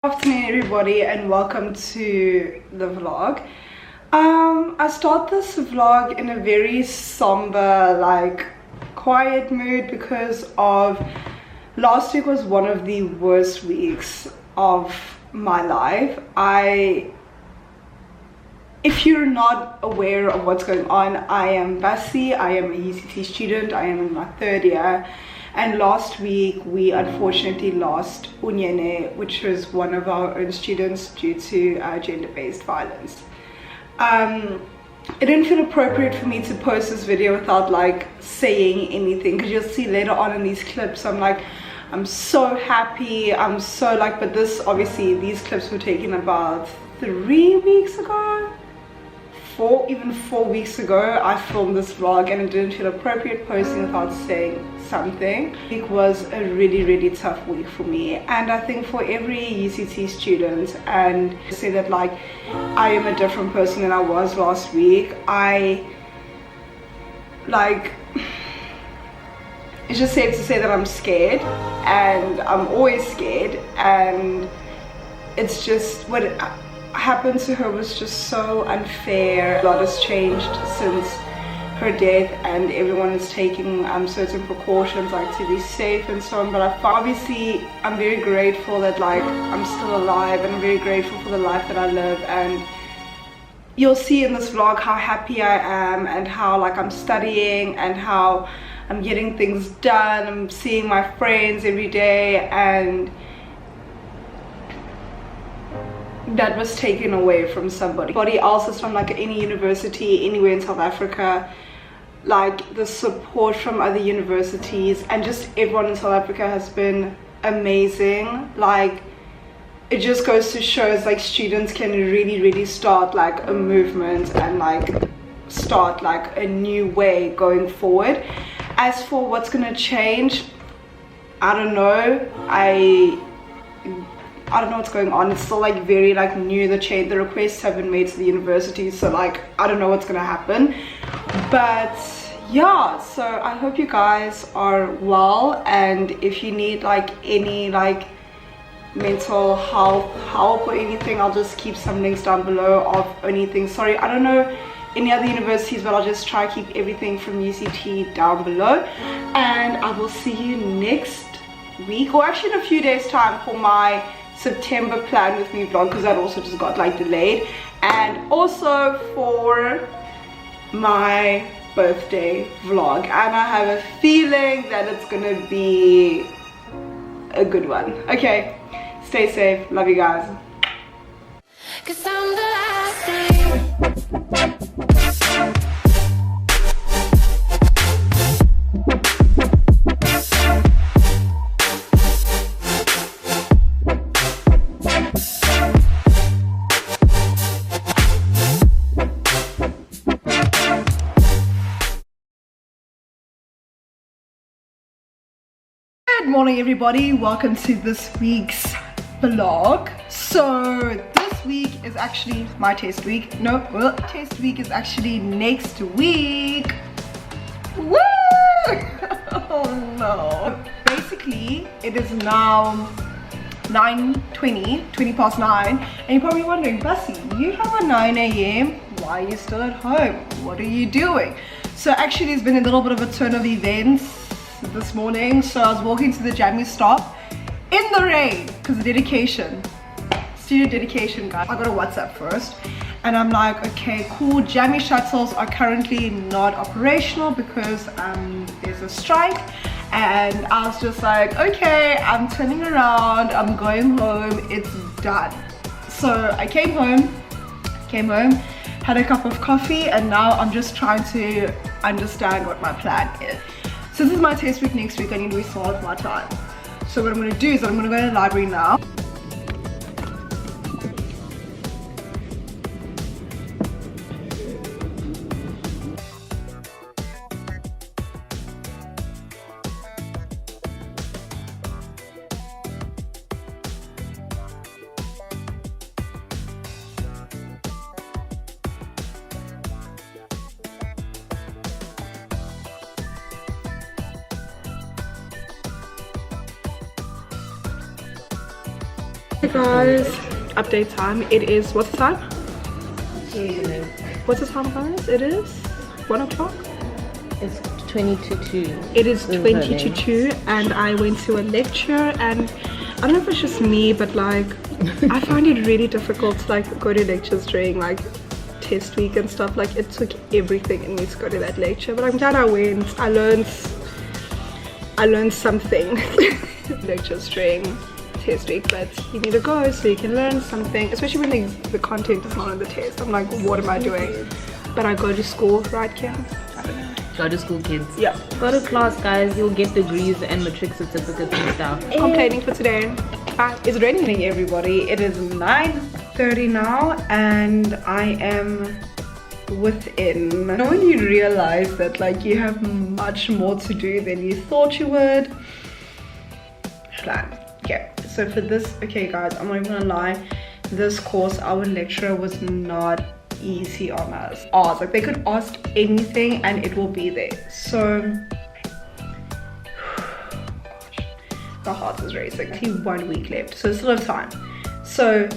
Good afternoon everybody and welcome to the vlog. I start this vlog in a very somber, quiet mood because of last week was one of the worst weeks of my life. If you're not aware of what's going on, I am BASI, I am a UCT student, I am in my third year. And last week we unfortunately lost Unyene, which was one of our own students due to gender-based violence. It didn't feel appropriate for me to post this video without saying anything, because you'll see later on in these clips I'm so happy, but this obviously these clips were taken about 3 weeks ago, even 4 weeks ago. I filmed this vlog and it didn't feel appropriate posting without saying something. It was a really tough week for me, and I think for every UCT student, and to say that I am a different person than I was last week. It's just safe to say that I'm scared, and I'm always scared, and it's just what happened to her was just so unfair. A lot has changed since her death, and everyone is taking certain precautions to be safe and so on. But obviously I'm very grateful that I'm still alive, and I'm very grateful for the life that I live. And you'll see in this vlog how happy I am, and how I'm studying, and how I'm getting things done. I'm seeing my friends every day, and that was taken away from somebody else. Is from any university anywhere in South Africa. The support from other universities and just everyone in South Africa has been amazing. It just goes to show students can really start a movement and start a new way going forward. As for what's gonna change, I don't know. I don't know what's going on. It's still very new. The requests have been made to the university, so I don't know what's gonna happen. But yeah, so I hope you guys are well, and if you need any mental health help or anything, I'll just keep some links down below of anything. Sorry, I don't know any other universities, but I'll just try to keep everything from UCT down below. And I will see you next week, or actually in a few days time, for my September plan with me vlog, because that also just got delayed, and also for my birthday vlog. And I have a feeling that it's gonna be a good one. Okay, stay safe, love you guys. 'Cause I'm the last thing. Good morning everybody, welcome to this week's vlog. So this week is actually my test week. Test week is actually next week. Woo! Oh no. Basically it is now 20 past 9, and you're probably wondering, Bussy, you have a 9 a.m, why are you still at home? What are you doing? So actually there's been a little bit of a turn of events this morning. So I was walking to the Jammy stop in the rain because the dedication, student dedication, guys. I got a WhatsApp first, and I'm like, okay, cool, Jammy shuttles are currently not operational because there's a strike. And I was just like, okay, I'm turning around, I'm going home, it's done. So I came home, had a cup of coffee, and now I'm just trying to understand what my plan is. Since it's my test week next week, I need to be smart with my time. So what I'm going to do is I'm going to go to the library now. Hey guys, update time. It is, what's the time? What's the time, guys? It is 1 o'clock. It's 20 to 2. It is 20 to 2 and I went to a lecture, and I don't know if it's just me, but like I find it really difficult to like go to lectures during like test week and stuff. Like it took everything in me to go to that lecture, but I'm glad I went. I learned something. Lectures during test week, but you need to go so you can learn something, especially when the content is not on the test. I'm like, what am I doing? But I go to school, right, Kim? I don't know. Go to school, kids. Yeah. Go to class, guys. You'll get degrees and matric certificates and stuff. Complaining for today. It's raining, everybody. It is 9:30 now and I am within. You know when you realize that like you have much more to do than you thought you would? Plan. Okay, so for this, okay guys, I'm not even gonna lie, this course our lecturer was not easy on us. Like they could ask anything and it will be there. So the heart is racing. 1 week left, so still have time. So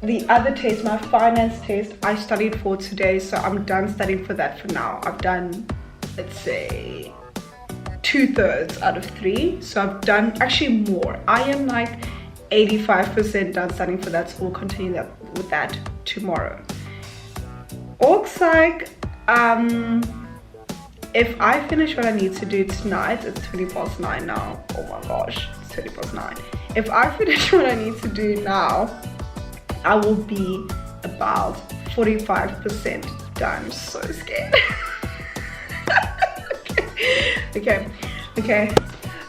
the other test, my finance test, I studied for today, so I'm done studying for that for now. I've done, let's say, 2/3 out of 3, so I've done actually more. I am like 85% done studying for that, so we'll continue with that tomorrow. Org Psych, if I finish what I need to do tonight, it's 9:20 now. Oh my gosh, it's 9:20. If I finish what I need to do now, I will be about 45% done. I'm so scared. Okay,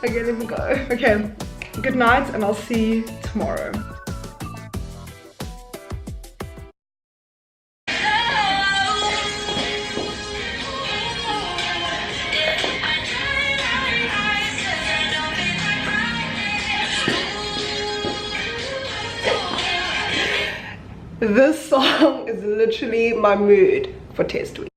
let me go. Okay, good night and I'll see you tomorrow. This song is literally my mood for test week.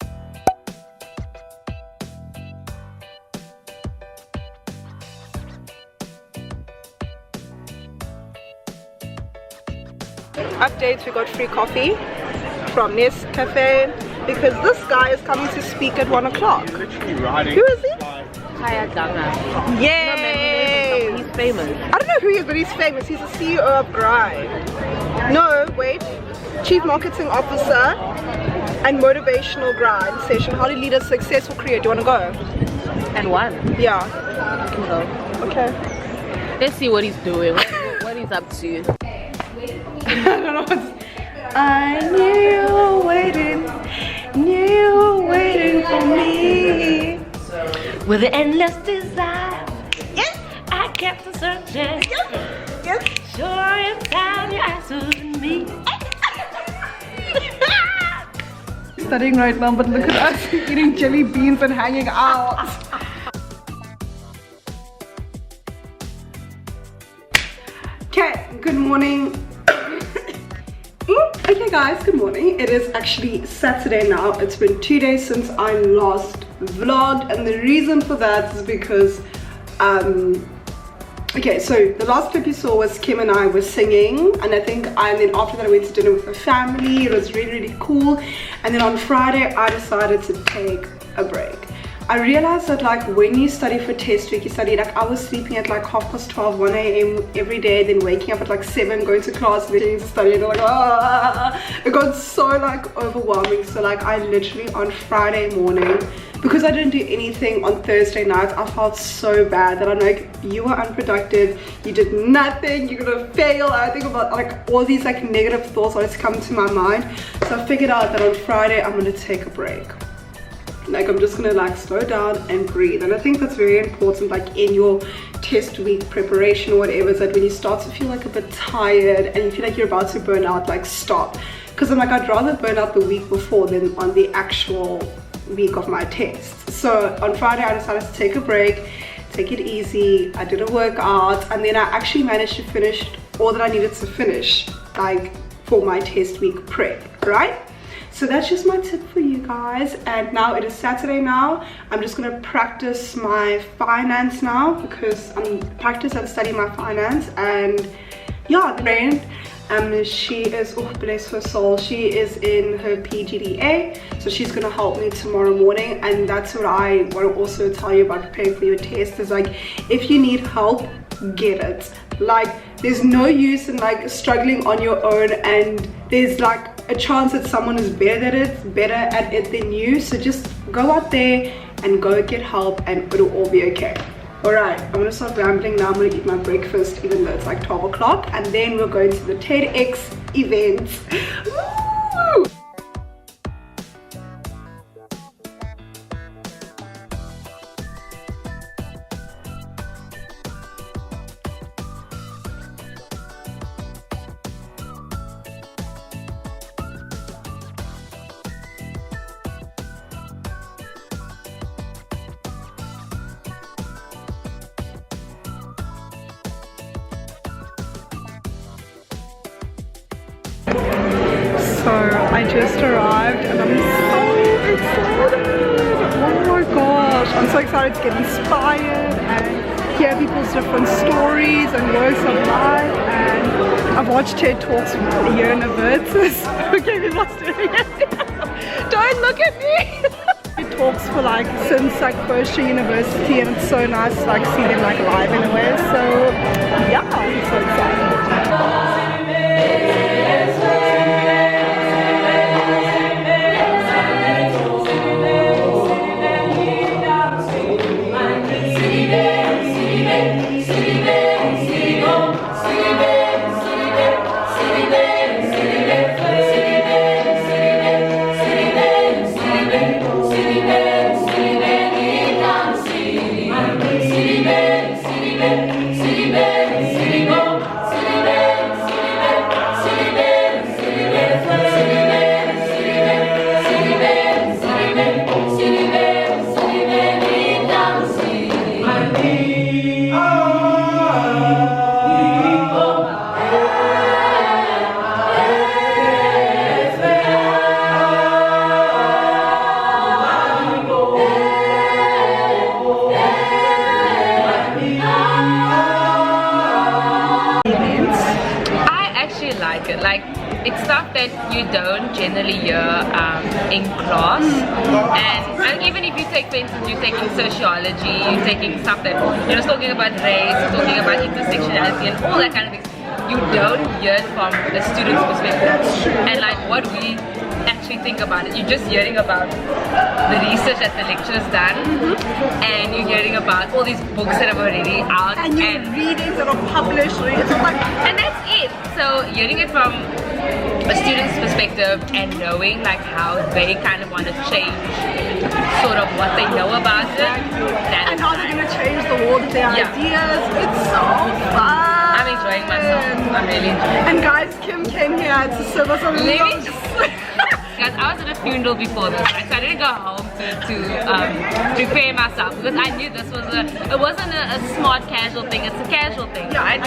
Updates, we got free coffee from Nest Cafe because this guy is coming to speak at 1 o'clock. Who is he? Yay! He's famous. I don't know who he is, but he's famous. He's the CEO of Grind. No, wait. Chief Marketing Officer and Motivational Grind Session. How to lead a successful career. Do you want to go? And what? Yeah. You can go. Okay. Let's see what he's doing. What he's up to. I don't know what's... I knew you were waiting for me. With an endless desire, yes, I kept on searching. Yes. Sure in time you answered me. Studying right now, but look at us eating jelly beans and hanging out. Okay, good morning. Okay guys, good morning. It is actually Saturday now. It's been 2 days since I last vlogged, and the reason for that is because okay, so the last clip you saw was Kim and I were singing, and then after that I went to dinner with my family. It was really cool. And then on Friday I decided to take a break. I realized that like when you study for test week, you study, like I was sleeping at like 12:30, 1 a.m. every day, then waking up at like 7, going to class, and then to study, and like it got so like overwhelming. So like I literally on Friday morning, because I didn't do anything on Thursday night, I felt so bad that I'm like, you are unproductive, you did nothing, you're gonna fail. I think about like all these like negative thoughts always come to my mind. So I figured out that on Friday I'm gonna take a break. Like I'm just gonna like slow down and breathe. And I think that's very important, like in your test week preparation or whatever, is that when you start to feel like a bit tired and you feel like you're about to burn out, like stop. Because I'm like, I'd rather burn out the week before than on the actual week of my test. So on Friday I decided to take a break, take it easy. I did a workout, and then I actually managed to finish all that I needed to finish, like for my test week prep, right? So that's just my tip for you guys. And now it is Saturday now. I'm just gonna practice my finance now, because I'm practice and study my finance, and yeah, the friend. She is, oh bless her soul, she is in her PGDA, so she's gonna help me tomorrow morning. And that's what I want to also tell you about preparing for your test, is like, if you need help, get it. Like, there's no use in like struggling on your own, and there's like a chance that someone is better at it than you. So just go out there and go get help, and it'll all be okay. Alright, I'm gonna stop rambling now. I'm gonna eat my breakfast, even though it's like 12 o'clock, and then we're going to the TEDx event. Woo! So I just arrived and I'm so excited. Oh my gosh, I'm so excited to get inspired and hear people's different stories and works of life. And I've watched TED Talks a year in advance. Okay, we must do it. Don't look at me. TED Talks for like since like first year university, and it's so nice to like see them like live in a way. So yeah, I'm so excited. Like, it's stuff that you don't generally hear in class, and even if you take, for instance, you're taking sociology, you're taking stuff that, you know, talking about race, talking about intersectionality and all that kind of things, you don't hear it from the student's perspective. And like what we actually think about it, you're just hearing about the research that the lecturer's done, and you're hearing about all these books that are already out, and you're reading that are published, and that's it. So hearing it from a student's perspective and knowing like how they kind of want to change sort of what they know about it, and how they're going to change the world with their ideas. It's so fun. I'm enjoying myself. I'm really enjoying it. And guys, Kim came here to serve us a lunch. Guys, I was at a funeral before this, right? So I didn't go home to prepare myself, because I knew this was it wasn't a smart casual thing, it's a casual thing, right?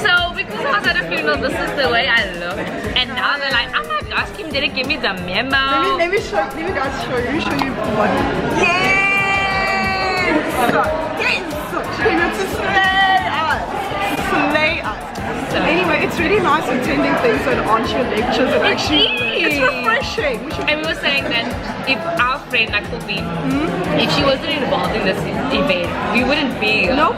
So because I was at a funeral, this is the way I look, and now they're like, oh my gosh, Kim didn't give me the memo. Let me guys show you what. Yes! Yes! She wants to slay us. Slay us. So anyway, it's really nice attending things that aren't your lectures and actually it's refreshing. And we were saying that if our friend, like Poppy, if she wasn't involved in this event, we wouldn't be here. Nope.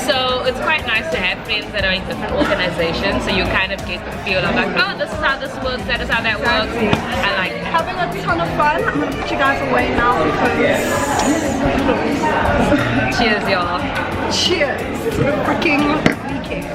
So it's quite nice to have friends that are in different organizations, so you kind of get the feel of like, oh, this is how this works, that is how that works. I like that. Having a ton of fun. I'm gonna put you guys away now because cheers, y'all. Cheers to the freaking weekend.